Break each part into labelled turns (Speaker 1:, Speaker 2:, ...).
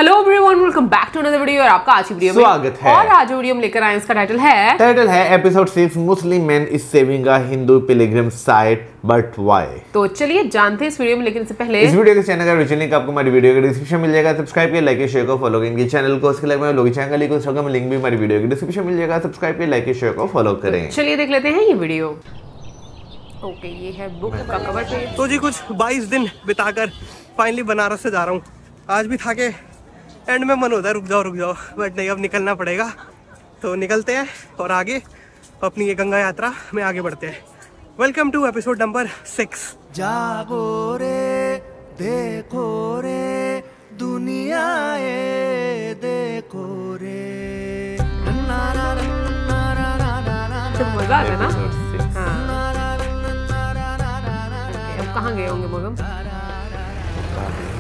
Speaker 1: Hello everyone, welcome back to another video. और आपका आज की वीडियो में
Speaker 2: स्वागत है।
Speaker 1: और आज वीडियो में लेकर आए, इसका टाइटल है
Speaker 2: episode 6 Muslim man is saving a Hindu Pilgrim site but why.
Speaker 1: तो चलिए जानते हैं इस वीडियो में, लेकिन इससे पहले
Speaker 2: इस वीडियो के चैनल का ओरिजिनल लिंक आपको हमारी वीडियो के डिस्क्रिप्शन मिल जाएगा। सब्सक्राइब करिए, लाइक शेयर को फॉलो करें चैनल को। उसके अलावा लोग चैनल का लिंक भी हमारी वीडियो के डिस्क्रिप्शन मिल जाएगा। सब्सक्राइब करिए, लाइक शेयर को फॉलो करें।
Speaker 1: चलिए देख लेते हैं ये वीडियो। ओके, ये है बुक का कवर पेज।
Speaker 3: तो जी कुछ 22 दिन बिताकर फाइनली बनारस से जा रहा हूँ। आज भी था के एंड में मन होता है रुक जाओ, बट नहीं, अब निकलना पड़ेगा। तो निकलते हैं और आगे अपनी ये गंगा यात्रा में आगे बढ़ते हैं। Welcome to episode number 6।
Speaker 4: जागो रे देखो रे दुनिया ये देखो रे।
Speaker 1: तो मजा आ गया ना। हाँ, अब कहाँ गए होंगे मगम?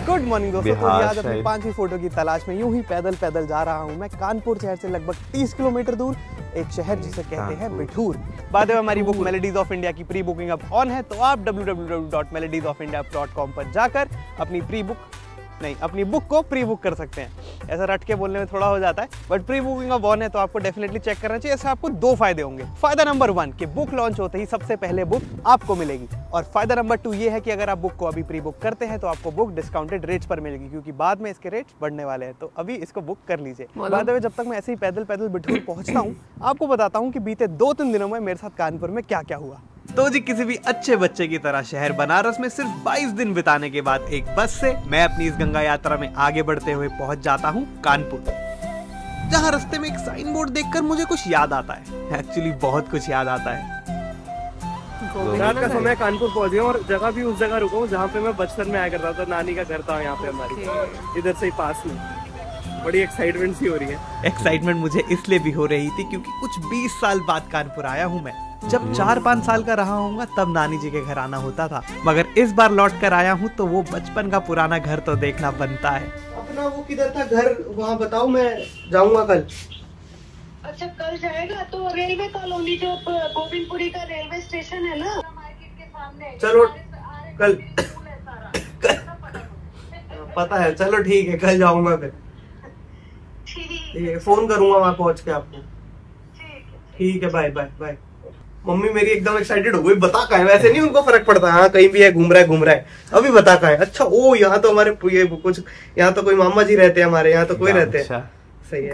Speaker 3: गुड मॉर्निंग दोस्तों। तो
Speaker 2: बिहार
Speaker 3: आज अपनी 5वीं फोटो की तलाश में यूं ही पैदल जा रहा हूं मैं कानपुर शहर से लगभग 30 किलोमीटर दूर एक शहर जिसे कहते हैं बिठूर। बाद में हमारी बुक मेलोडीज ऑफ इंडिया की प्री बुकिंग अब ऑन है, तो आप www.melodiesofindia.com पर जाकर अपनी बुक को प्री बुक कर सकते हैं। ऐसा रट के बोलने में थोड़ा हो जाता है, बट प्री बुकिंग अब ऑन है तो आपको डेफिनेटली चेक करना चाहिए। इससे आपको 2 फायदे होंगे। फायदा नंबर 1 कि बुक लॉन्च होते ही सबसे पहले बुक आपको मिलेगी, और फायदा नंबर 2 ये है कि अगर आप बुक को अभी प्री बुक करते हैं तो आपको बुक डिस्काउंटेड रेट्स पर मिलेगी, क्योंकि बाद में इसके रेट्स बढ़ने वाले हैं। तो अभी इसको बुक कर लीजिए। बाद में जब तक मैं ऐसे ही पैदल बिठूर पहुंचता हूँ, आपको बताता हूँ कि बीते 2-3 दिनों में मेरे साथ कानपुर में क्या क्या हुआ। तो जी किसी भी अच्छे बच्चे की तरह शहर बनारस में सिर्फ 22 दिन बिताने के बाद एक बस से मैं अपनी इस गंगा यात्रा में आगे बढ़ते हुए पहुंच जाता हूं कानपुर, जहां रास्ते में एक साइन बोर्ड देखकर मुझे कुछ याद आता है। एक्चुअली बहुत कुछ याद आता है। रात का समय कानपुर पहुंच गया और जगह भी उस जगह रुका हूं जहां पे मैं बचपन में आया करता था। नानी का घर था यहाँ पे हमारी, इधर से ही पास में। बड़ी एक्साइटमेंट सी हो रही है। एक्साइटमेंट मुझे इसलिए भी हो रही थी क्योंकि कुछ 20 साल बाद कानपुर आया हूँ मैं। जब 4-5 साल का रहा हूँ तब नानी जी के घर आना होता था, मगर इस बार लौट कर आया हूँ तो वो बचपन का पुराना घर तो देखना बनता है। अपना वो किधर था घर, वहाँ बताओ, मैं जाऊँगा कल।
Speaker 5: अच्छा, कल जाएगा तो रेलवे कॉलोनी जो गोविंदपुरी का रेलवे स्टेशन है ना, मार्केट के सामने।
Speaker 3: चलो कल पता है, चलो ठीक है, कल जाऊंगा फिर। फोन करूंगा वहाँ पहुँच के आपको। ठीक है, बाय बाय बाय। मम्मी मेरी एकदम एक्साइटेड हो गई। बता कहाँ है? वैसे नहीं उनको फर्क पड़ता, हाँ कहीं भी है, घूम रहा है। अभी बता कहाँ है? अच्छा, ओ यहाँ तो हमारे ये कुछ, यहाँ तो कोई मामा जी रहते हैं हमारे, यहाँ तो कोई रहते हैं। सही है,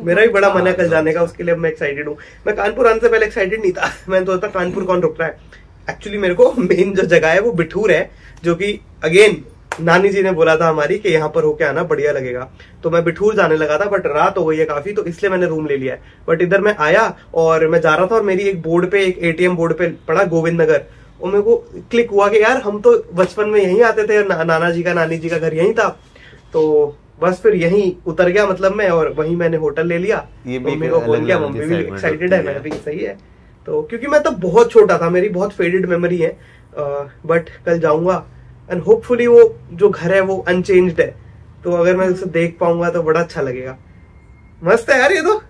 Speaker 3: मेरा भी बड़ा मन है कल जाने का, उसके लिए मैं एक्साइटेड हूँ। मैं कानपुर आने से पहले एक्साइटेड नहीं था। मैंने तो सोचा कानपुर कौन रुक रहा है। एक्चुअली मेरे को मेन जो जगह है वो बिठूर है, जो की अगेन नानी जी ने बोला था हमारी कि यहाँ पर होके आना बढ़िया लगेगा। तो मैं बिठूर जाने लगा था, बट रात हो गई है काफी, तो इसलिए मैंने रूम ले लिया है। बट इधर मैं आया और मैं जा रहा था और मेरी एक बोर्ड पे, एक ATM बोर्ड पे पड़ा गोविंद नगर, और मेरे को क्लिक हुआ कि यार हम तो बचपन में यहीं आते थे, नानी जी का घर यहीं था। तो बस फिर यहीं उतर गया मतलब मैं, और वहीं मैंने होटल ले लिया। मम्मी को बोल गया, मम्मी भी एक्साइटेड है, मैं भी। सही है। तो क्योंकि मैं तब बहुत छोटा था, मेरी बहुत फेडेड मेमोरी है, बट कल जाऊंगा एंड होपफुली वो जो घर है वो अनचेंज्ड है, तो अगर मैं उसे देख पाऊंगा तो बड़ा अच्छा लगेगा। मस्त है यार ये तो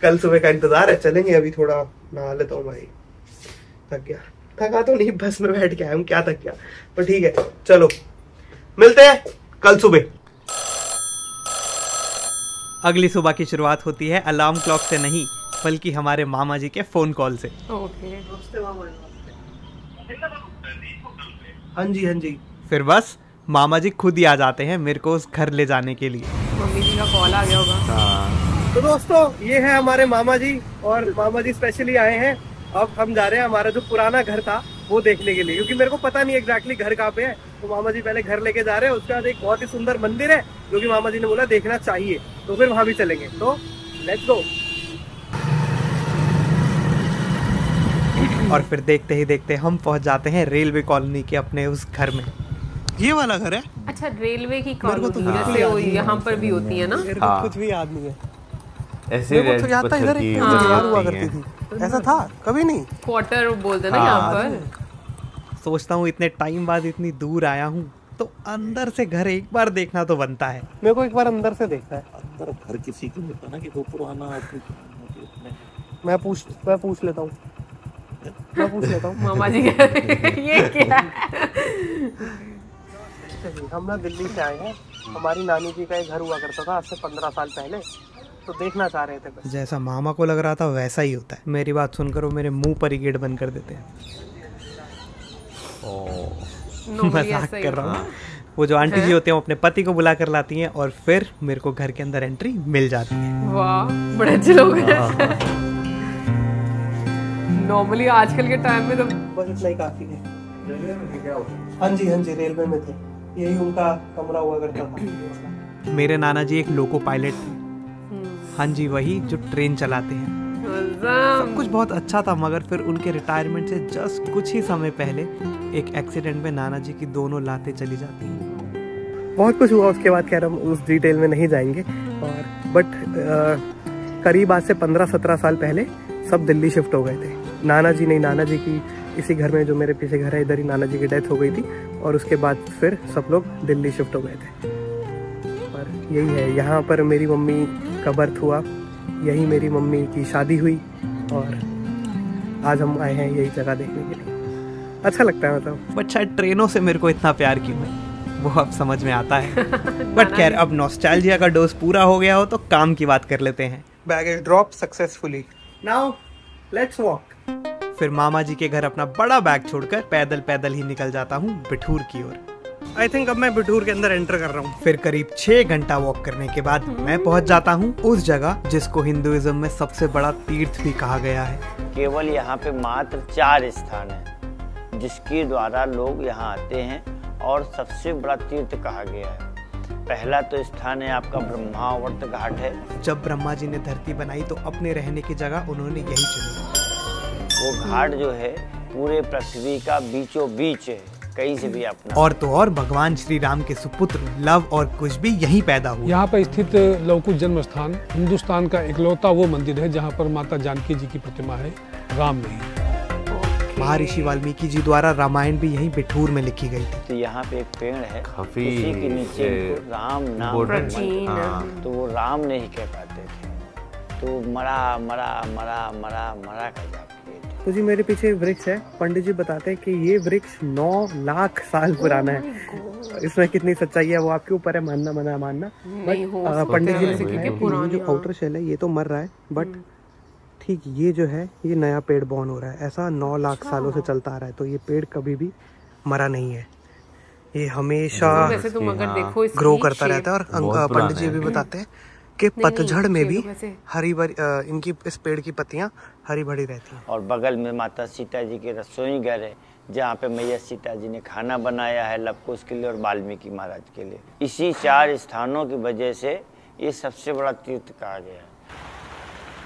Speaker 3: कल सुबह का इंतजार है, चलेंगे। अभी थोड़ा नहा लेता हूँ भाई, थक गया। थका तो नहीं, बस में बैठ के आया हूँ, क्या थक गया, पर ठीक है। चलो मिलते हैं कल सुबह। अगली सुबह की शुरुआत होती है अलार्म क्लॉक से नहीं, बल्कि हमारे मामा जी के फोन कॉल से। हाँ जी। फिर बस मामा जी खुद ही आ जाते हैं मेरे को उस घर ले जाने के लिए।
Speaker 1: मम्मी जी का कॉल आ गया होगा।
Speaker 3: तो दोस्तों ये है हमारे मामा जी, और मामा जी स्पेशली आए हैं। अब हम जा रहे हैं हमारा जो पुराना घर था वो देखने के लिए, क्योंकि मेरे को पता नहीं एग्जैक्टली घर कहाँ पे है। तो मामा जी पहले घर लेके जा रहे हैं, उसके बाद एक बहुत ही सुंदर मंदिर है जो कि मामा जी ने बोला देखना चाहिए, तो फिर वहां भी चलेंगे। तो लेट्स गो। और फिर देखते ही देखते हम पहुंच जाते हैं रेलवे कॉलोनी के अपने उस घर में। ये वाला घर है।
Speaker 1: अच्छा, रेलवे की कॉलोनी जैसे यहाँ पर भी होती है ना।
Speaker 3: कुछ भी याद नहीं है
Speaker 2: ऐसे
Speaker 3: मेरे को। तो याद था इधर एक दीवार हुआ करती थी, ऐसा था कभी नहीं।
Speaker 1: क्वार्टर बोलते ना यहाँ पर।
Speaker 3: सोचता हूँ इतने टाइम बाद इतनी दूर आया हूँ तो अंदर से घर एक बार देखना तो बनता है। मेरे को एक बार अंदर से देखना है।
Speaker 4: अंदर घर किसी को नहीं ना कि वो पुराना।
Speaker 3: मैं पूछ लेता हूँ।
Speaker 1: मामा जी ये क्या है?
Speaker 3: अच्छा जी, हम ना दिल्ली से आए हैं। हमारी नानी जी का एक घर हुआ करता था आज से 15 साल पहले, तो देखना चाह रहे थे बस। जैसा मामा को लग रहा था वैसा ही होता है। मेरी बात सुनकर वो मेरे मुंह पर ही गेट बंद कर देते हैं। मजाक कर रहा हूँ। वो जो आंटी जी होते हैं वो अपने पति को बुला कर लाती हैं और फिर मेरे को घर के अंदर एंट्री मिल जाती है।
Speaker 1: वाह, बड़े अच्छे लोग हैं। नॉर्मली आजकल के टाइम में तो
Speaker 3: बस इतना ही काफी है। हाँ जी, रेलवे में थे। यही उनका कमरा हुआ करता था। मेरे नाना जी एक लोको पायलट थे। हाँ जी, वही जो ट्रेन चलाते हैं। सब कुछ बहुत अच्छा था, मगर फिर उनके रिटायरमेंट से जस्ट कुछ ही समय पहले एक एक्सीडेंट में नाना जी की दोनों लातें चली जाती हैं। बहुत कुछ हुआ उसके बाद, खैर हम उस डिटेल में नहीं जाएंगे। और बट करीब आज से 15-17 साल पहले सब दिल्ली शिफ्ट हो गए थे। नाना जी की इसी घर में, जो मेरे पीछे घर है, इधर ही नाना जी की डेथ हो गई थी और उसके बाद फिर सब लोग दिल्ली शिफ्ट हो गए थे। और यही है, यहाँ पर मेरी मम्मी का बर्थ हुआ, यही मेरी मम्मी की शादी हुई और आज हम आए हैं यही जगह देखने के लिए। अच्छा लगता है मतलब। बट शायद ट्रेनों से मेरे को इतना प्यार क्यों है वो अब समझ में आता है। बट खैर, अब नॉस्टैल्जिया का डोज पूरा हो गया हो तो काम की बात कर लेते हैं। Baggage drop successfully, now let's walk. फिर मामा जी के घर अपना बड़ा बैग छोड़कर पैदल ही निकल जाता हूँ बिठूर की ओर। आई थिंक अब मैं बिठूर के अंदर एंटर कर रहा हूँ। फिर करीब 6 घंटा वॉक करने के बाद मैं पहुँच जाता हूँ उस जगह जिसको हिंदुइज्म में सबसे बड़ा तीर्थ भी कहा गया है।
Speaker 6: केवल यहाँ पे मात्र 4 स्थान है जिसके द्वारा लोग यहाँ आते हैं और सबसे बड़ा तीर्थ कहा गया है। पहला तो स्थान है आपका ब्रह्मावर्त घाट है। जब ब्रह्मा जी ने धरती बनाई तो अपने रहने की जगह उन्होंने यही चुनी। वो घाट जो है पूरे पृथ्वी का बीचों बीच है, कहीं से भी अपना। और तो और भगवान श्री राम के सुपुत्र लव और कुश भी यहीं पैदा हुए।
Speaker 7: यहाँ पर स्थित लव कुश जन्म स्थान हिंदुस्तान का इकलौता वो मंदिर है जहाँ पर माता जानकी जी की प्रतिमा है, राम नहीं।
Speaker 3: महर्षि वाल्मीकि जी द्वारा रामायण भी यहीं बिठूर में लिखी गई थी।
Speaker 6: तो यहाँ पे एक पेड़ है, उसी के नीचे राम नाम, तो वो राम नहीं कह पाते थे, तो मरा कर जाते थे।
Speaker 3: तो जी मेरे पीछे वृक्ष है। पंडित जी बताते हैं कि ये वृक्ष 9 लाख साल पुराना है। इसमें कितनी सच्चाई है वो आपके ऊपर है, मानना मना मानना। पंडित जी ने जो आउटर शेल है ये तो मर रहा है, बट ठीक ये जो है ये नया पेड़ बॉर्न हो रहा है। ऐसा 9 लाख सालों से चलता आ रहा है, तो ये पेड़ कभी भी मरा नहीं है, ये हमेशा ग्रो करता रहता है। और पंडित जी भी बताते हैं कि पतझड़ में भी हरी भरी इनकी इस पेड़ की पत्तियां हरी भरी रहती हैं।
Speaker 6: और बगल में माता सीता जी के रसोई घर है जहाँ पे मैया सीता जी ने खाना बनाया है लव कुश के लिए और वाल्मीकि महाराज के लिए। इसी 4 स्थानों की वजह से ये सबसे बड़ा तीर्थ कहा गया है।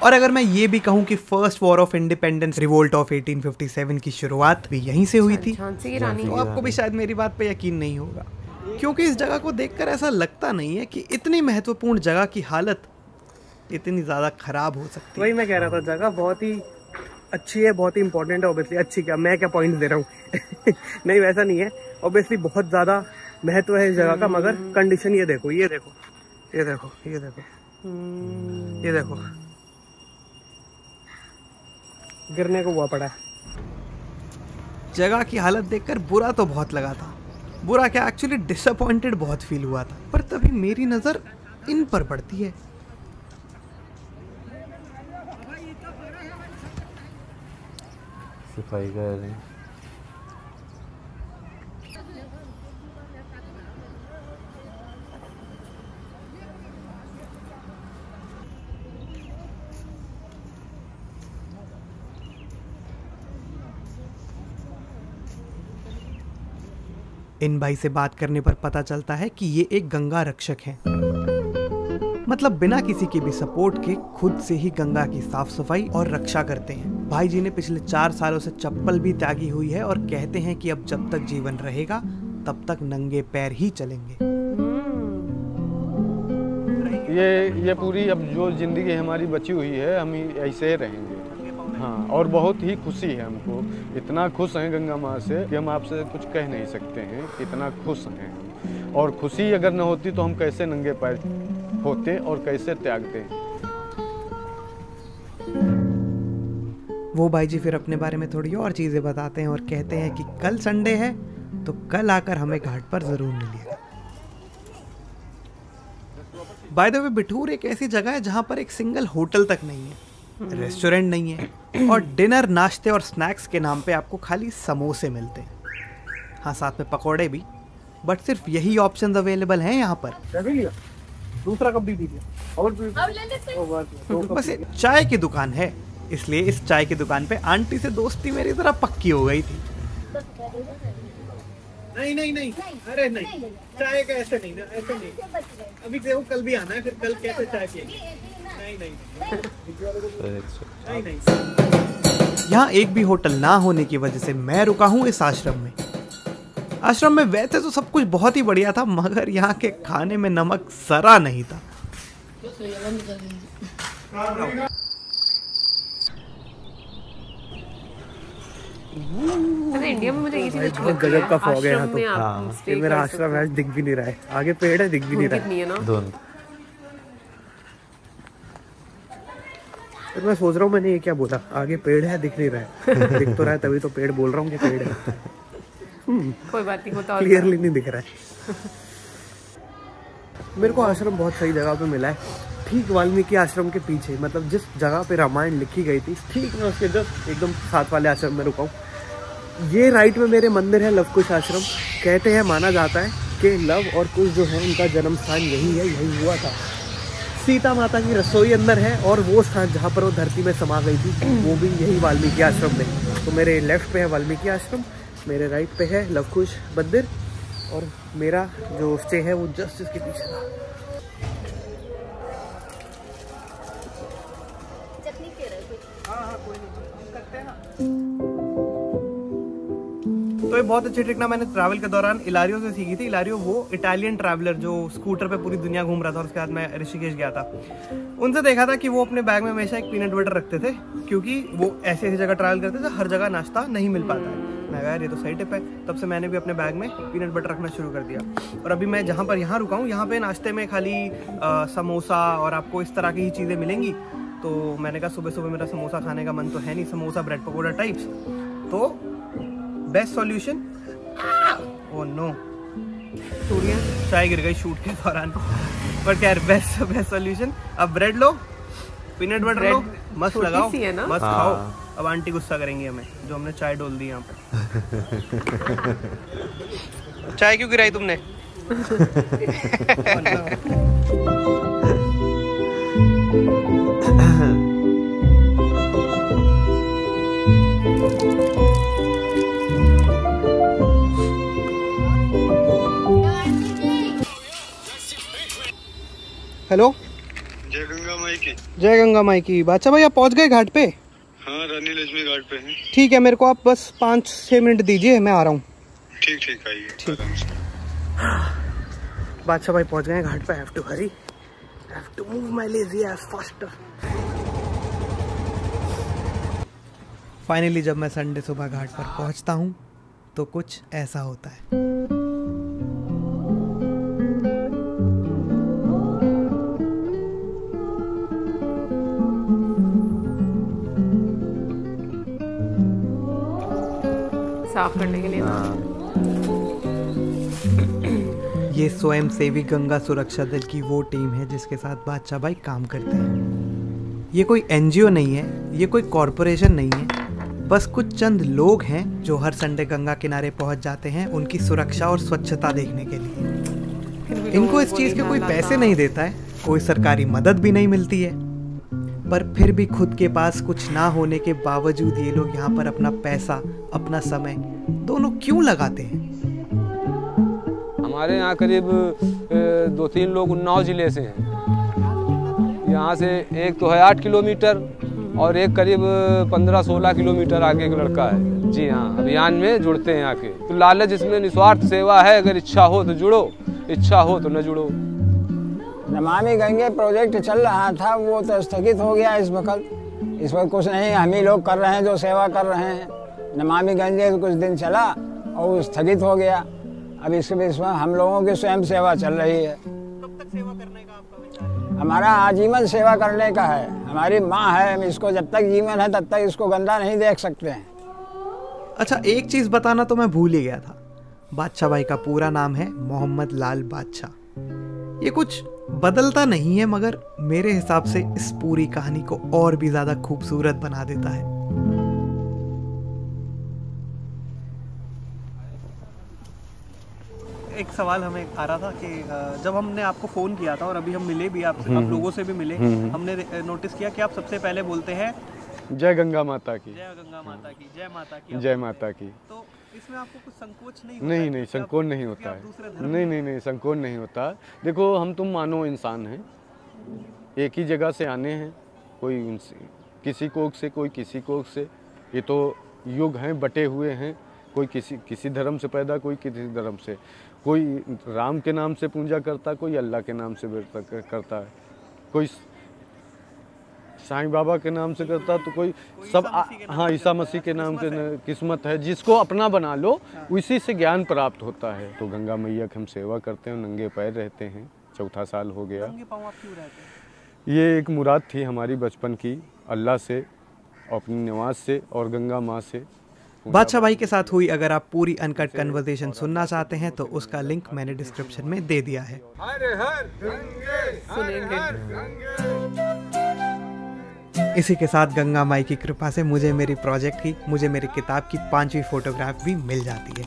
Speaker 3: और अगर मैं ये भी कहूँ कि first war of independence revolt of 1857 की शुरुआत भी यहीं से हुई थी, तो आपको भी शायद मेरी बात पे यकीन नहीं होगा, क्योंकि इस जगह को देखकर ऐसा लगता नहीं है कि इतनी महत्वपूर्ण जगह की हालत इतनी ज़्यादा खराब हो सकती है। वही मैं कह रहा था, जगह बहुत ही अच्छी है, बहुत ही इंपॉर्टेंट है। ऑब्वियसली अच्छी क्या, मैं क्या पॉइंट दे रहा हूँ नहीं वैसा नहीं है, ऑब्वियसली बहुत ज़्यादा महत्व है इस जगह का, मगर कंडीशन ये देखो, ये देखो, ये देखो, ये देखो, ये देखो, गिरने को हुआ पड़ा है। जगह की हालत देखकर बुरा तो बहुत लगा था, बुरा क्या एक्चुअली डिसअपॉइंटेड बहुत फील हुआ था। पर तभी मेरी नजर इन पर पड़ती है।
Speaker 2: सफाई कर रहे हैं।
Speaker 3: इन भाई से बात करने पर पता चलता है कि ये एक गंगा रक्षक हैं। मतलब बिना किसी के भी सपोर्ट के खुद से ही गंगा की साफ सफाई और रक्षा करते हैं। भाई जी ने पिछले 4 सालों से चप्पल भी त्यागी हुई है और कहते हैं कि अब जब तक जीवन रहेगा तब तक नंगे पैर ही चलेंगे।
Speaker 7: ये पूरी अब जो जिंदगी हमारी बची हुई है हम ऐसे ही रहेंगे। हाँ, और बहुत ही खुशी है हमको, इतना खुश हैं गंगा माँ से कि हम आपसे कुछ कह नहीं सकते हैं, इतना खुश हैं। और खुशी अगर न होती तो हम कैसे नंगे पैर होते और कैसे त्यागते।
Speaker 3: वो भाई जी फिर अपने बारे में थोड़ी और चीज़ें बताते हैं और कहते हैं कि कल संडे है तो कल आकर हमें घाट पर जरूर मिलिएगा। बाय द वे, बिठूर एक ऐसी जगह है जहाँ पर एक सिंगल होटल तक नहीं है, रेस्टोरेंट नहीं है, और डिनर, नाश्ते और स्नैक्स के नाम पे आपको खाली समोसे मिलते हैं। हाँ, साथ में पकौड़े भी, बट सिर्फ यही ऑप्शंस अवेलेबल हैं यहाँ पर।
Speaker 8: दूसरा कप भी दीजिए और
Speaker 3: बस ये चाय की दुकान है, इसलिए इस चाय की दुकान पे आंटी से दोस्ती मेरी तरह पक्की हो गई थी।
Speaker 8: नहीं नहीं नहीं, अरे नहीं, चाय का ऐसे नहीं ना, ऐसे नहीं। अभी देखो कल भी आना है, फिर कल कैसे चाय पिएंगे? नहीं नहीं नहीं नहीं।
Speaker 3: यहाँ एक भी होटल ना होने की वजह से मैं रुका हूँ इस आश्रम में। आश्रम में वैसे तो सब कुछ बहुत ही बढ़िया था, मगर यहाँ के खाने में नमक जरा नहीं था।
Speaker 1: इंडिया में मुझे ये चीज अच्छी लगती है।
Speaker 3: गजब का फॉग है यहाँ तो।
Speaker 1: हाँ,
Speaker 3: ये मेरा आश्रम आज दिख भी नहीं रहा है, आगे पेड़ है, दिख भी नहीं रहा है। फिर मैं सोच रहा हूँ मैंने ये क्या बोला, आगे पेड़ है दिख नहीं रहा है। दिख तो रहा है, तभी तो पेड़ बोल रहा हूँ कि पेड़ है।
Speaker 1: कोई बात नहीं, होता
Speaker 3: क्लियरली नहीं दिख रहा है। मेरे को आश्रम बहुत सही जगह पे मिला है, ठीक वाल्मीकि आश्रम के पीछे, मतलब जिस जगह पे रामायण लिखी गई थी, ठीक मैं उसके जस्ट एकदम साथ वाले आश्रम में रुका हूँ। ये राइट में मेरे मंदिर है लव कुश आश्रम। कहते हैं, माना जाता है कि लव और कुश जो है उनका जन्म स्थान यही है, यही हुआ था। सीता माता की रसोई अंदर है, और वो स्थान जहाँ पर वो धरती में समा गई थी वो भी यही वाल्मीकि आश्रम में। तो मेरे लेफ्ट पे है वाल्मीकि आश्रम, मेरे राइट पे है लव कुश मंदिर, और मेरा जो स्टे है वो जस्ट इसके पीछे था। तो ये बहुत अच्छी ट्रिक ना मैंने ट्रैवल के दौरान इलारियो से सीखी थी। इलारियो वो इटालियन ट्रैवलर जो स्कूटर पे पूरी दुनिया घूम रहा था, और उसके बाद मैं ऋषिकेश गया था। उनसे देखा था कि वो अपने बैग में हमेशा एक पीनट बटर रखते थे, क्योंकि वो ऐसी ऐसी जगह ट्रैवल करते थे हर जगह नाश्ता नहीं मिल पाता है। मैं यार ये तो सही टिप है। तब से मैंने भी अपने बैग में पीनट बटर रखना शुरू कर दिया। और अभी मैं जहाँ पर यहाँ रुका हूँ, यहाँ पे नाश्ते में खाली समोसा और आपको इस तरह की ही चीज़ें मिलेंगी। तो मैंने कहा सुबह सुबह मेरा समोसा खाने का मन तो है नहीं, समोसा ब्रेड पकौड़ा टाइप्स। तो बेस्ट सॉल्यूशन, ओह नो, चाय गिर गई शूट के दौरान। पर क्या बेस्ट सॉल्यूशन, अब ब्रेड लो, पीनट बटर लो, मस्त लगाओ, मस्त खाओ। अब आंटी गुस्सा करेंगी हमें, जो हमने चाय डोल दी यहाँ पे। चाय क्यों गिराई तुमने? हेलो,
Speaker 9: जय गंगा माई की।
Speaker 3: जय गंगा माई की। बादशाह भाई, आप पहुंच गए घाट पे?
Speaker 9: हाँ, रानी लक्ष्मी घाट पे हैं।
Speaker 3: ठीक है, मेरे को आप बस 5-6 मिनट दीजिए, मैं आ रहा हूँ।
Speaker 9: ठीक ठीक, आइए।
Speaker 3: ठीक। बादशाह भाई पहुंच गए घाट पे। Have to hurry, have to move my lazy ass faster. Finally जब मैं संडे सुबह घाट पर पहुंचता हूँ तो कुछ ऐसा होता है।
Speaker 1: साफ करने के लिए
Speaker 3: ये स्वयं सेवी गंगा सुरक्षा दल की वो टीम है जिसके साथ बादशाह भाई काम करते हैं। ये कोई एनजीओ नहीं है, ये कोई कॉरपोरेशन नहीं है, बस कुछ चंद लोग हैं जो हर संडे गंगा किनारे पहुंच जाते हैं उनकी सुरक्षा और स्वच्छता देखने के लिए। इनको इस चीज़ के कोई पैसे नहीं देता है, कोई सरकारी मदद भी नहीं मिलती है, पर फिर भी खुद के पास कुछ ना होने के बावजूद ये लोग यहाँ पर अपना पैसा, अपना समय दोनों क्यों लगाते हैं?
Speaker 10: हमारे यहाँ करीब 2-3 लोग उन्नाव जिले से हैं। यहाँ से एक तो है 8 किलोमीटर और एक करीब 15-16 किलोमीटर आगे एक लड़का है। जी हाँ, अभियान में जुड़ते हैं आके। तो लालच इसमें निस्वार्थ सेवा है, अगर इच्छा हो तो जुड़ो, इच्छा हो तो न जुड़ो।
Speaker 11: नमामि गंगे प्रोजेक्ट चल रहा था, वो तो स्थगित हो गया इस वक्त। इस वक्त कुछ नहीं, हम ही लोग कर रहे हैं जो सेवा कर रहे हैं। नमामि गंगे कुछ दिन चला और स्थगित हो गया। अब इसमें हम लोगों की स्वयं सेवा चल रही है।
Speaker 3: कब तक सेवा करने का आपका विचार?
Speaker 11: हमारा आजीवन सेवा करने का है। हमारी माँ है, हम इसको जब तक जीवन है तब तक इसको गंदा नहीं देख सकते हैं।
Speaker 3: अच्छा, एक चीज़ बताना तो मैं भूल ही गया था।
Speaker 12: बादशाह भाई का पूरा नाम है मोहम्मद लाल बादशाह। ये कुछ बदलता नहीं है मगर मेरे हिसाब से इस पूरी कहानी को और भी ज़्यादा खूबसूरत बना देता है।
Speaker 3: एक सवाल हमें आ रहा था कि जब हमने आपको फ़ोन किया था और अभी हम मिले भी आपसे, आप लोगों से भी मिले, हमने नोटिस किया कि आप सबसे पहले बोलते हैं
Speaker 7: जय गंगा माता की,
Speaker 3: जय गंगा माता की, जय माता की,
Speaker 7: जय माता की।
Speaker 3: तो इसमें आपको कुछ संकोच नहीं होता?
Speaker 7: नहीं, संकोच नहीं होता है। नहीं, संकोच नहीं होता। देखो, हम तुम मानो इंसान हैं, एक ही जगह से आने हैं, कोई किसी कोख से, कोई किसी कोख से। ये तो युग हैं, बटे हुए हैं, कोई किसी धर्म से पैदा, कोई किसी धर्म से। कोई राम के नाम से पूजा करता, कोई अल्लाह के नाम से करता है, कोई साईं बाबा के नाम से करता, तो कोई सब हाँ ईसा मसीह के नाम के किस्मत है। जिसको अपना बना लो उसी से ज्ञान प्राप्त होता है। तो गंगा मैया की हम सेवा करते हैं, नंगे पैर रहते हैं, चौथा साल हो गया। ये एक मुराद थी हमारी बचपन की, अल्लाह से, अपनी नमाज से और गंगा माँ से।
Speaker 12: बादशाह भाई के साथ हुई अगर आप पूरी अनकट कन्वर्सेशन सुनना चाहते हैं तो उसका लिंक मैंने डिस्क्रिप्शन में दे दिया है। इसी के साथ गंगा माई की कृपा से मुझे मेरी प्रोजेक्ट की, मुझे मेरी किताब की 5वीं फोटोग्राफ भी मिल जाती है।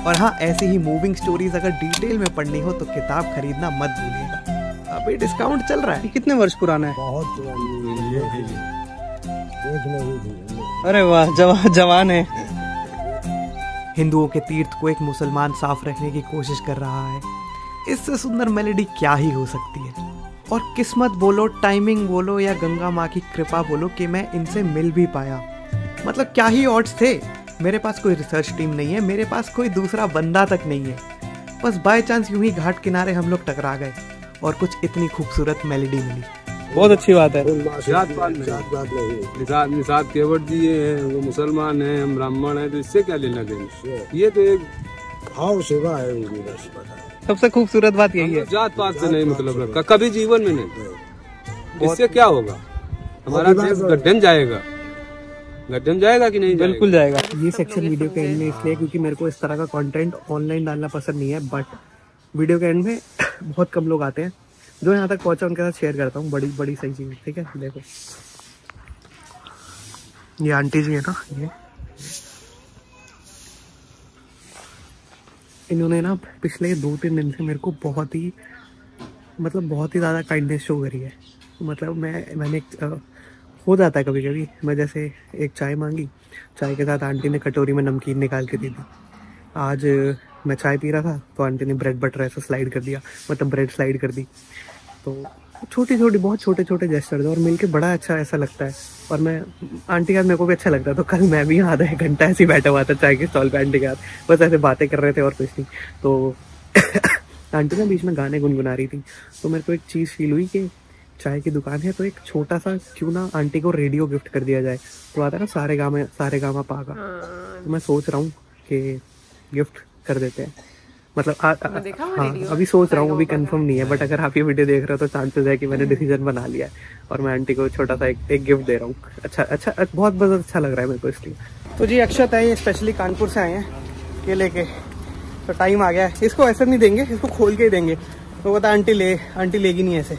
Speaker 12: और हाँ, ऐसी ही मूविंग स्टोरीज अगर डिटेल में पढ़नी हो तो किताब खरीदना मत भूलिएगा, अभी डिस्काउंट चल रहा है।
Speaker 3: कितने वर्ष पुराना है?
Speaker 11: बहुत पुरानी।
Speaker 3: अरे वाह, जवान है।
Speaker 12: हिंदुओं के तीर्थ को एक मुसलमान साफ रखने की कोशिश कर रहा है। इससे सुंदर मेलोडी क्या ही हो सकती है। और किस्मत बोलो, टाइमिंग बोलो या गंगा माँ की कृपा बोलो कि मैं इनसे मिल भी पाया। मतलब क्या ही ऑड्स थे। मेरे पास कोई रिसर्च टीम नहीं है, मेरे पास कोई दूसरा बंदा तक नहीं है, बस बाय चांस यूं ही घाट किनारे हम लोग टकरा गए और कुछ इतनी खूबसूरत मेलोडी मिली।
Speaker 3: बहुत अच्छी बात है।
Speaker 10: निषाद केवट जी हैं, वो मुसलमान हैं, हम ब्राह्मण हैं, तो इससे क्या लेना देना? ये तो एक
Speaker 11: भाव सेवा है।
Speaker 3: सबसे खूबसूरत बात यही है।
Speaker 10: जात पात से नहीं मतलब रखा कभी जीवन में नहीं। इससे क्या होगा? हमारा देश गड्ढन जाएगा, गड्ढन जाएगा कि नहीं?
Speaker 3: बिल्कुल जाएगा। ये सेक्शन वीडियो के एंड में इसलिए क्योंकि मेरे को इस तरह का कंटेंट ऑनलाइन डालना पसंद नहीं है, बट वीडियो के एंड में बहुत कम लोग आते हैं। जो यहाँ तक पहुँचा उनके साथ शेयर करता हूँ। बड़ी सही चीज़, ठीक है। देखो, ये आंटी जी है ना, ये इन्होंने ना पिछले 2-3 दिन से मेरे को बहुत ही ज़्यादा काइंडनेस शो करी है। मतलब मैंने हो जाता है कभी कभी, मैं जैसे एक चाय मांगी, चाय के साथ आंटी ने कटोरी में नमकीन निकाल के दी थी। आज मैं चाय पी रहा था तो आंटी ने ब्रेड बटर ऐसा स्लाइड कर दिया, मतलब ब्रेड स्लाइड कर दी। तो बहुत छोटे छोटे जेस्चर्स और मिलके बड़ा अच्छा ऐसा लगता है। और मैं आंटी के साथ मेरे को भी अच्छा लगता है। तो कल मैं भी आधा 1 घंटा ऐसे ही बैठा हुआ था चाय के स्टॉल पे आंटी के साथ, बस ऐसे बातें कर रहे थे और कुछ नहीं। तो आंटी ना बीच में गाने गुनगुना रही थी, तो मेरे को एक चीज़ फील हुई कि चाय की दुकान है तो एक छोटा सा क्यों ना आंटी को रेडियो गिफ्ट कर दिया जाए। तो आता है ना सारे गामा पागा, तो मैं सोच रहा हूँ कि गिफ्ट कर देते हैं। मतलब हाँ, अभी सोच रहा हूँ, अभी कंफर्म नहीं है, बट अगर आप ये वीडियो देख रहे हो तो चांसेस है कि मैंने डिसीजन बना लिया है और मैं आंटी को छोटा सा एक गिफ्ट दे रहा हूँ। अच्छा बहुत अच्छा लग रहा है मेरे को इसलिए। तो जी अक्षत है, ये स्पेशली कानपुर से आए हैं केले के, तो टाइम आ गया है। इसको ऐसे नहीं देंगे, इसको खोल के ही देंगे। तो बता आंटी लेगी नहीं ऐसे,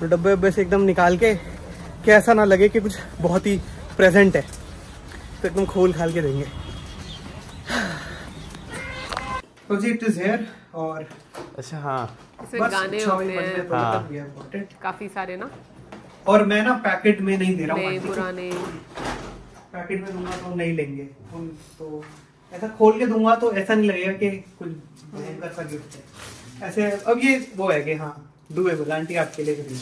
Speaker 3: तो डब्बे से एकदम निकाल के कि ऐसा ना लगे कि कुछ बहुत ही प्रेजेंट है, तो एकदम खोल खाल के देंगे। तो जी इट इज हियर। और
Speaker 2: अच्छा हाँ,
Speaker 1: इसमें गाने होते हैं
Speaker 2: हाँ,
Speaker 1: काफी सारे ना।
Speaker 3: और मैं ना पैकेट में नहीं दे रहा हूँ,
Speaker 1: पुराने
Speaker 3: पैकेट में दूंगा तो नहीं लेंगे। तो ऐसा खोल के दूंगा तो ऐसा नहीं लगेगा कि कुछ भयंकर सा गिफ्ट है ऐसे। अब ये वो है कि हाँ डुएबल, आंटी आपके लिए खरीदी।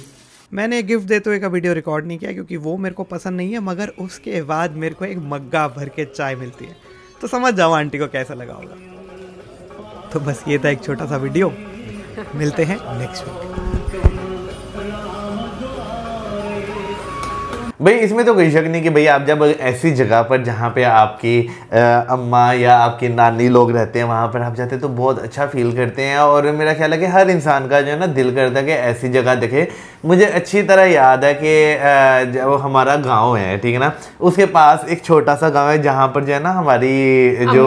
Speaker 12: मैंने गिफ्ट देते हुए का वीडियो रिकॉर्ड नहीं किया क्योंकि वो मेरे को पसंद नहीं है, मगर उसके बाद मेरे को एक मग्गा भर के चाय मिलती है, तो समझ जाओ आंटी को कैसा लगा होगा। तो बस ये था एक छोटा सा वीडियो, मिलते हैं नेक्स्ट वीक।
Speaker 2: भाई इसमें तो कोई शक नहीं कि भाई आप जब ऐसी जगह पर जहाँ पे आपकी अम्मा या आपकी नानी लोग रहते हैं वहाँ पर आप जाते हैं तो बहुत अच्छा फील करते हैं। और मेरा ख्याल है कि हर इंसान का जो है ना दिल करता है कि ऐसी जगह देखे। मुझे अच्छी तरह याद है कि जब हमारा गांव है, ठीक है ना, उसके पास एक छोटा सा गांव है जहाँ पर जो है ना हमारी जो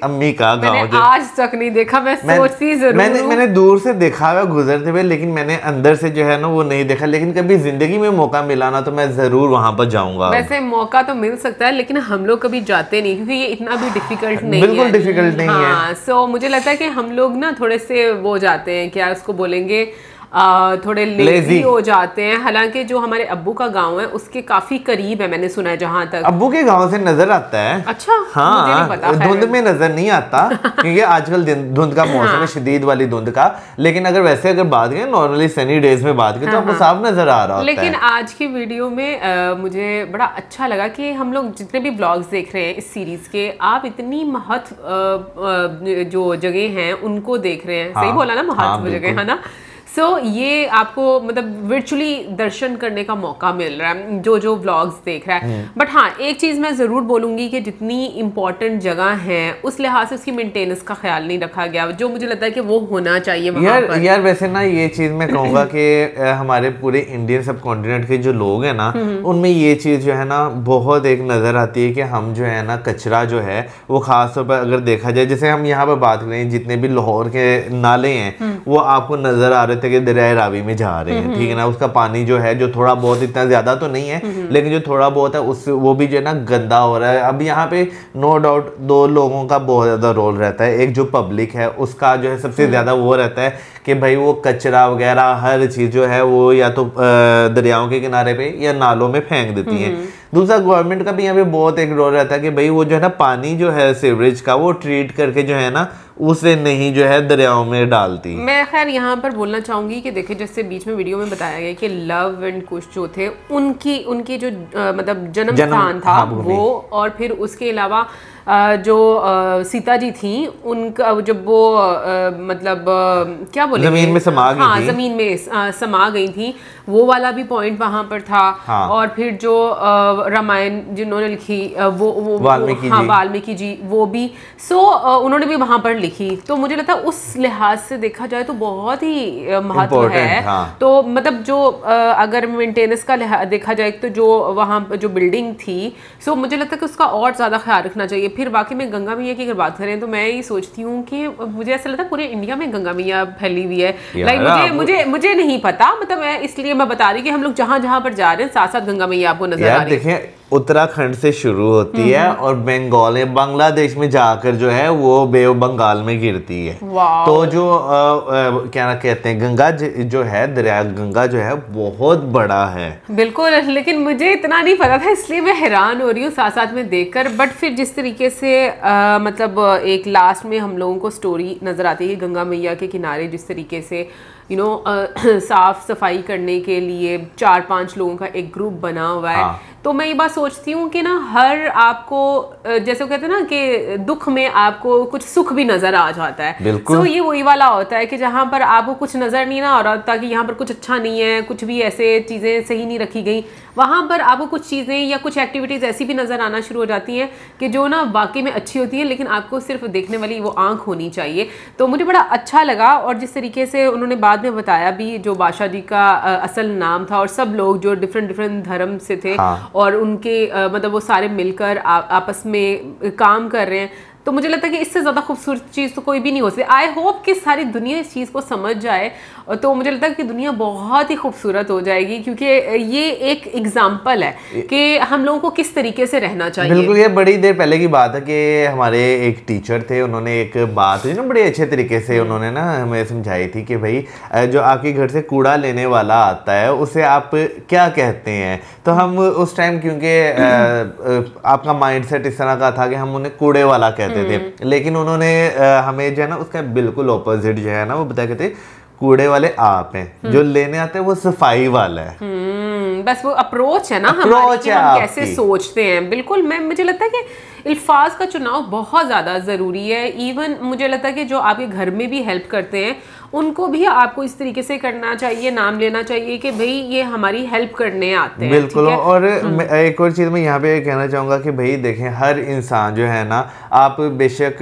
Speaker 2: अम्मी का गाँव जो
Speaker 1: आज तक नहीं देखा, मैं सोचती जरूर
Speaker 2: मैंने दूर से देखा हुआ गुजरते हुए, लेकिन मैंने अंदर से जो है ना वो नहीं देखा। लेकिन कभी जिंदगी में मौका मिला ना तो मैं जरूर वहां पर जाऊंगा।
Speaker 1: वैसे मौका तो मिल सकता है लेकिन हम लोग कभी जाते नहीं क्योंकि ये इतना भी डिफिकल्ट नहीं है।
Speaker 2: बिल्कुल डिफिकल्ट नहीं है।
Speaker 1: सो मुझे लगता है कि हम लोग ना थोड़े से वो जाते हैं, क्या उसको बोलेंगे, थोड़े लेजी हो जाते हैं। हालांकि जो हमारे अब्बू का गांव है उसके काफी करीब है, मैंने सुना है। जहां तक
Speaker 2: अब्बू के गांव से नजर आता है।
Speaker 1: अच्छा,
Speaker 2: हाँ,
Speaker 1: मुझे नहीं पता,
Speaker 2: धुंध में नजर नहीं आता क्योंकि आजकल धुंध का मौसम है, शदीद वाली धुंध का। लेकिन अगर वैसे अगर बात करें नॉर्मली सनी डेज में बात करें तो आपको साफ नजर आ रहा होता है।
Speaker 1: लेकिन आज की वीडियो में मुझे बड़ा अच्छा लगा कि हम लोग जितने भी ब्लॉग्स देख रहे हैं इस सीरीज के, आप इतनी महत्व जो जगह हैं उनको देख रहे हैं। सही बोला ना, महत्व जगह है ना। सो ये आपको मतलब वर्चुअली दर्शन करने का मौका मिल रहा है जो व्लॉग्स देख रहा है। बट हाँ, एक चीज़ मैं ज़रूर बोलूँगी कि जितनी इम्पोर्टेंट जगह है उस लिहाज से उसकी मेंटेनेंस का ख्याल नहीं रखा गया, जो मुझे लगता है कि वो होना चाहिए वहाँ पर।
Speaker 2: यार वैसे ना ये चीज़ मैं कहूँगा कि हमारे पूरे इंडियन सब कॉन्टिनेंट के जो लोग हैं ना उनमें ये चीज़ जो है ना बहुत एक नज़र आती है कि हम जो है ना कचरा जो है वो ख़ास तौर पर अगर देखा जाए, जैसे हम यहाँ पर बात करें जितने भी लाहौर के नाले हैं वो आपको नज़र आ रहे थे कि दरिया रावी में जा रहे हैं, ठीक है ना। उसका पानी जो है जो थोड़ा बहुत, इतना ज्यादा तो नहीं है लेकिन जो थोड़ा बहुत है उस वो भी जो है ना गंदा हो रहा है। अब यहाँ पे नो डाउट दो लोगों का बहुत ज्यादा रोल रहता है। एक जो पब्लिक है उसका जो है सबसे ज्यादा वो रहता है कि भाई वो कचरा वगैरह हर चीज जो है वो या तो दरियाओं के किनारे पे या नालों में फेंक देती है। दूसरा गवर्नमेंट का भी यहाँ पे बहुत एक रोल रहता है कि भाई वो जो है ना पानी जो है सीवरेज का वो ट्रीट करके जो है ना उसे नहीं जो है दरियाओं में डालती।
Speaker 1: मैं खैर यहाँ पर बोलना चाहूँगी कि देखिए जैसे बीच में वीडियो में बताया गया कि लव एंड कुश जो थे उनकी जो मतलब जन्म स्थान था वो, और फिर उसके अलावा जो सीता जी थी उनका जब वो मतलब क्या बोले
Speaker 2: जमीन में समा गई थी,
Speaker 1: जमीन में समा गई थी, वो वाला भी पॉइंट वहां पर था। और फिर जो रामायण जिन्होंने लिखी वो वाल्मीकि जी वो भी उन्होंने भी वहां पर लिखी। तो मुझे लगता है उस लिहाज से देखा जाए तो बहुत ही महत्व है। तो मतलब जो अगर मेंटेनेंस का देखा जाए तो जो वहां जो बिल्डिंग थी मुझे लगता है कि उसका और ज्यादा ख्याल रखना चाहिए। फिर बाकी में गंगा मैया की अगर बात करें तो मैं ये सोचती हूँ कि मुझे ऐसा लगता है पूरे इंडिया में गंगा मैया फैली हुई है। लाइक मुझे नहीं पता, मतलब मैं इसलिए मैं बता रही कि हम लोग जहाँ जहाँ पर जा रहे हैं साथ साथ गंगा मैया आपको नजर आ रही है।
Speaker 2: देखिए उत्तराखंड से शुरू होती है और बंगाल बांग्लादेश में जाकर जो है वो बे ऑफ बंगाल में गिरती है। तो जो क्या कहते हैं गंगा जो है दरिया गंगा जो है बहुत बड़ा है।
Speaker 1: बिल्कुल, लेकिन मुझे इतना नहीं पता था इसलिए मैं हैरान हो रही हूँ साथ साथ में देखकर। बट फिर जिस तरीके से मतलब एक लास्ट में हम लोगों को स्टोरी नजर आती है गंगा मैया के किनारे जिस तरीके से साफ सफाई करने के लिए 4-5 लोगों का एक ग्रुप बना हुआ है। तो मैं ये बात सोचती हूँ कि ना हर आपको जैसे वो कहते हैं ना कि दुख में आपको कुछ सुख भी नजर आ जाता है। तो ये वही वाला होता है कि जहाँ पर आपको कुछ नजर नहीं ना आ रहा था कि यहाँ पर कुछ अच्छा नहीं है, कुछ भी ऐसे चीजें सही नहीं रखी गई, वहां पर आपको कुछ चीजें या कुछ एक्टिविटीज ऐसी भी नजर आना शुरू हो जाती हैं कि जो ना वाकई में अच्छी होती है, लेकिन आपको सिर्फ देखने वाली वो आंख होनी चाहिए। तो मुझे बड़ा अच्छा लगा। और जिस तरीके से उन्होंने बाद में बताया भी जो बादशाह जी का असल नाम था और सब लोग जो डिफरेंट धर्म से थे और उनके मतलब वो सारे मिलकर आपस में काम कर रहे हैं। तो मुझे लगता है कि इससे ज़्यादा खूबसूरत चीज़ तो कोई भी नहीं हो सकती। आई होप कि सारी दुनिया इस चीज़ को समझ जाए तो मुझे लगता है कि दुनिया बहुत ही खूबसूरत हो जाएगी, क्योंकि ये एक एग्जाम्पल है कि हम लोगों को किस तरीके से रहना चाहिए।
Speaker 2: बिल्कुल, ये बड़ी देर पहले की बात है कि हमारे एक टीचर थे, उन्होंने एक बात ना बड़े अच्छे तरीके से उन्होंने ना हमें समझाई थी कि भाई जो आपके घर से कूड़ा लेने वाला आता है उसे आप क्या कहते हैं। तो हम उस टाइम क्योंकि आपका माइंडसेट इस तरह का था कि हम उन्हें कूड़े वाला कहते थे, लेकिन उन्होंने हमें जो है ना उसका बिल्कुल ऑपोजिट जो है ना वो बताया कहते कूड़े वाले आप हैं, जो लेने आते हैं वो सफाई वाला है।
Speaker 1: बस वो अप्रोच है ना हमारी कि हम कैसे सोचते हैं। बिल्कुल, मुझे लगता है कि अल्फाज का चुनाव बहुत ज़्यादा ज़रूरी है। इवन मुझे लगता है कि जो आपके घर में भी हेल्प करते हैं उनको भी आपको इस तरीके से करना चाहिए, नाम लेना चाहिए कि भाई ये हमारी हेल्प करने आते हैं।
Speaker 2: बिल्कुल। और एक और चीज़ मैं यहाँ पे कहना चाहूँगा कि भाई देखें, हर इंसान जो है ना, आप बेशक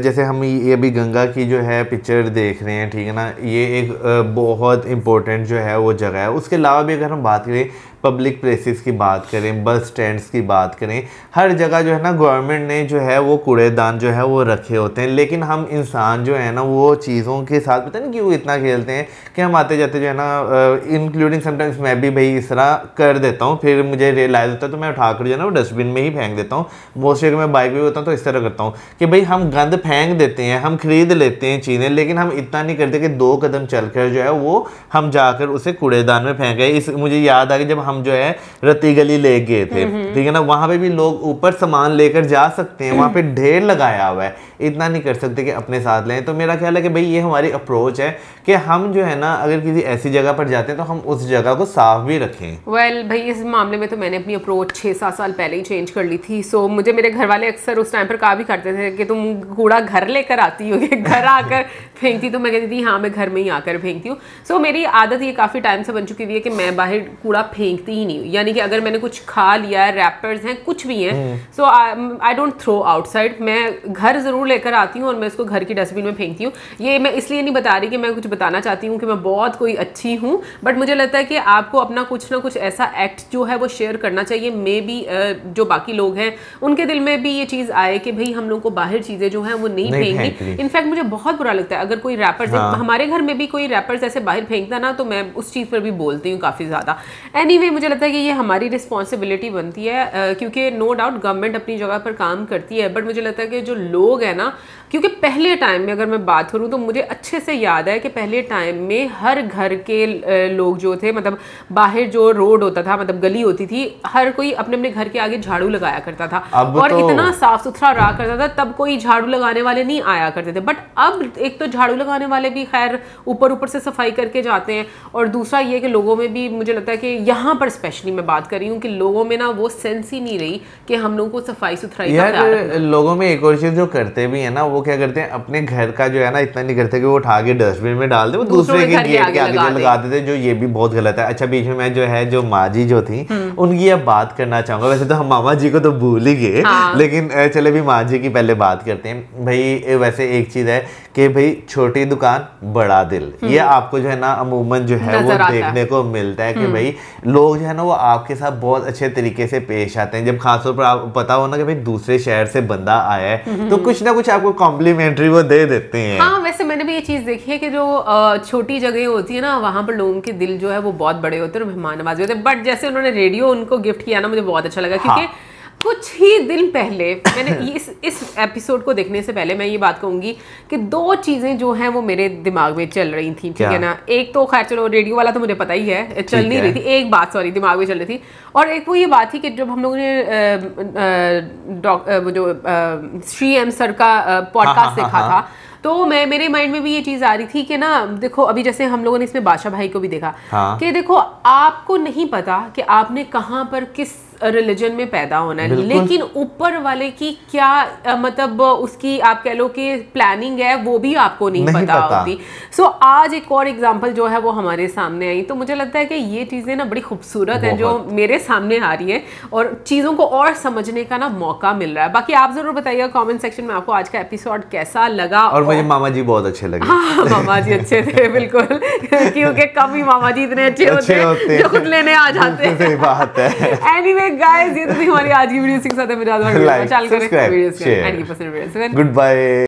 Speaker 2: जैसे हम ये अभी गंगा की जो है पिक्चर देख रहे हैं, ठीक है ना, ये एक बहुत इम्पोर्टेंट जो है वो जगह है। उसके अलावा भी अगर हम बात करें पब्लिक प्लेसेस की बात करें, बस स्टैंड्स की बात करें, हर जगह जो है ना गवर्नमेंट ने जो है वो कूड़ेदान जो है वो रखे होते हैं। लेकिन हम इंसान जो है ना वो चीज़ों के साथ पता नहीं क्यों इतना खेलते हैं कि हम आते जाते जो है ना, इंक्लूडिंग समटाइम्स मैं भी भाई इस तरह कर देता हूँ, फिर मुझे रियलाइज़ होता है तो मैं उठाकर जो है ना वो डस्टबिन में ही फेंक देता हूँ। मोस्टली अगर मैं बाइक भी होता हूँ तो इस तरह करता हूँ कि भाई हम गंद फेंक देते हैं, हम खरीद लेते हैं चीज़ें, लेकिन हम इतना नहीं करते कि 2 कदम चलकर जो है वो हम जाकर उसे कूड़ेदान में फेंके। इस मुझे याद आ गया जब हम जो है रत्ती गली ले गए थे, ठीक है ना, वहां पे भी लोग ऊपर सामान लेकर जा सकते हैं, वहां पे ढेर लगाया हुआ है, इतना नहीं कर सकते कि अपने साथ लें। तो मेरा ख्याल है कि भाई ये हमारी अप्रोच है कि हम जो है ना अगर किसी ऐसी जगह पर जाते हैं तो हम उस जगह को साफ भी रखें।
Speaker 1: वेल भाई इस मामले में तो मैंने अपनी अप्रोच 6-7 साल पहले ही चेंज कर ली थी। सो मुझे मेरे घर वाले अक्सर उस टाइम पर कहा भी करते थे कि तुम कूड़ा घर लेकर आती हो, घर आकर फेंकती। तो मैं कहती थी हाँ मैं घर में ही आकर फेंकती हूँ। सो मेरी आदत ये काफ़ी टाइम से बन चुकी हुई है कि मैं बाहर कूड़ा फेंकती ही नहीं हूँ। यानी कि अगर मैंने कुछ खा लिया है, रैपर्स हैं, कुछ भी हैं, सो आई डोंट थ्रो आउटसाइड। मैं घर ज़रूर लेकर आती हूँ और मैं उसको घर की डस्टबिन में फेंकती हूँ। ये मैं इसलिए नहीं बता रही कि मैं कुछ बताना चाहती हूँ कि मैं बहुत कोई अच्छी हूँ, बट मुझे लगता है कि आपको अपना कुछ ना कुछ ऐसा एक्ट जो है वो शेयर करना चाहिए। मे बी जो बाकी लोग हैं उनके दिल में भी ये चीज़ आए कि भाई हम लोग को बाहर चीज़ें जो हैं वो नहीं फेंकनी। इनफैक्ट मुझे बहुत बुरा लगता है अगर कोई रैपर्स, हमारे घर में भी कोई रैपर्स ऐसे बाहर फेंकता ना, तो मैं उस चीज़ पर भी बोलती हूँ काफ़ी ज़्यादा। एनीवे मुझे लगता है कि ये हमारी रिस्पॉन्सिबिलिटी बनती है, क्योंकि नो डाउट गवर्नमेंट अपनी जगह पर काम करती है, बट मुझे लगता है कि जो लोग हैं ना, क्योंकि पहले टाइम में अगर मैं बात करूँ तो मुझे अच्छे से याद है कि पहले टाइम में हर घर के लोग जो थे, मतलब बाहर जो रोड होता था, मतलब गली होती थी, हर कोई अपने अपने घर के आगे झाड़ू लगाया करता था और
Speaker 2: तो
Speaker 1: इतना साफ सुथरा रहा करता था। तब कोई झाड़ू लगाने वाले नहीं आया करते थे, बट अब एक तो झाड़ू लगाने वाले भी खैर ऊपर ऊपर से सफाई करके जाते हैं, और दूसरा ये कि लोगों में भी मुझे लगता है कि यहाँ पर स्पेशली मैं बात कर रही हूँ कि लोगों में ना वो सेंस ही नहीं रही कि हम लोगों को सफाई सुथराई का ख्याल रखना है।
Speaker 2: लोगों में एक और चीज जो करते भी है ना, वो क्या करते हैं, अपने घर का जो है ना इतना नहीं करते कि वो उठा के डस्टबिन में डाल दे, वो दूसरे के गेट के आगे लगा देते, जो ये भी बहुत गलत है। अच्छा बीच में मैं जो है जो माँ जी जो थी उनकी अब बात करना चाहूंगा। वैसे तो हम मामा जी को तो भूल ही गए, लेकिन चले भी माँ जी की पहले बात करते हैं। भाई वैसे एक चीज है कि भाई छोटी दुकान बड़ा दिल, ये आपको जो है ना अमूमन जो है वो देखने को मिलता है कि भाई लोग जो है ना वो आपके साथ बहुत अच्छे तरीके से पेश आते हैं। जब खासतौर पर आप पता हो ना कि भाई दूसरे शहर से बंदा आया है तो कुछ ना कुछ आपको कॉम्प्लीमेंट्री वो दे देते हैं।
Speaker 1: हाँ वैसे मैंने भी ये चीज़ देखी है कि जो छोटी जगह होती है ना, वहाँ पर लोगों के दिल जो है वो बहुत बड़े होते हैं और मेहमान नवाजी होते हैं। बट जैसे उन्होंने रेडियो उनको गिफ्ट किया ना, मुझे बहुत अच्छा लगा, क्योंकि कुछ ही दिन पहले मैंने इस एपिसोड को देखने से पहले मैं ये बात कहूँगी कि 2 चीज़ें जो हैं वो मेरे दिमाग में चल रही थी, ठीक है ना। एक तो खैर चलो रेडियो वाला तो मुझे पता ही है, चल नहीं रही थी, एक बात सॉरी दिमाग में चल रही थी, और एक वो ये बात थी कि जब हम लोगों ने जो श्री एम सर का पॉडकास्ट देखा था, तो मेरे माइंड में भी ये चीज़ आ रही थी कि ना देखो अभी जैसे हम लोगों ने इसमें बादशाह भाई को भी देखा कि देखो आपको नहीं पता कि आपने कहाँ पर किस रिलीजन में पैदा होना है, लेकिन ऊपर वाले की क्या मतलब उसकी आप कह लो कि प्लानिंग है वो भी आपको नहीं पता होती। सो आज एक और एग्जांपल जो है वो हमारे सामने आई, तो मुझे लगता है कि ये चीज़ें ना बड़ी खूबसूरत हैं जो मेरे सामने आ रही है और चीज़ों को और समझने का ना मौका मिल रहा है। बाकी आप जरूर बताइएगा कॉमेंट सेक्शन में आपको आज का एपिसोड कैसा लगा।
Speaker 2: और मुझे मामा जी बहुत अच्छे लगे।
Speaker 1: हाँ मामा जी अच्छे थे बिल्कुल, क्योंकि कम ही मामा जी इतने अच्छे होते हैं जो खुद लेने आ जाते हैं।
Speaker 2: सही बात है।
Speaker 1: एनीवे गाइस ये तो थी हमारी आज की वीडियो। Good bye.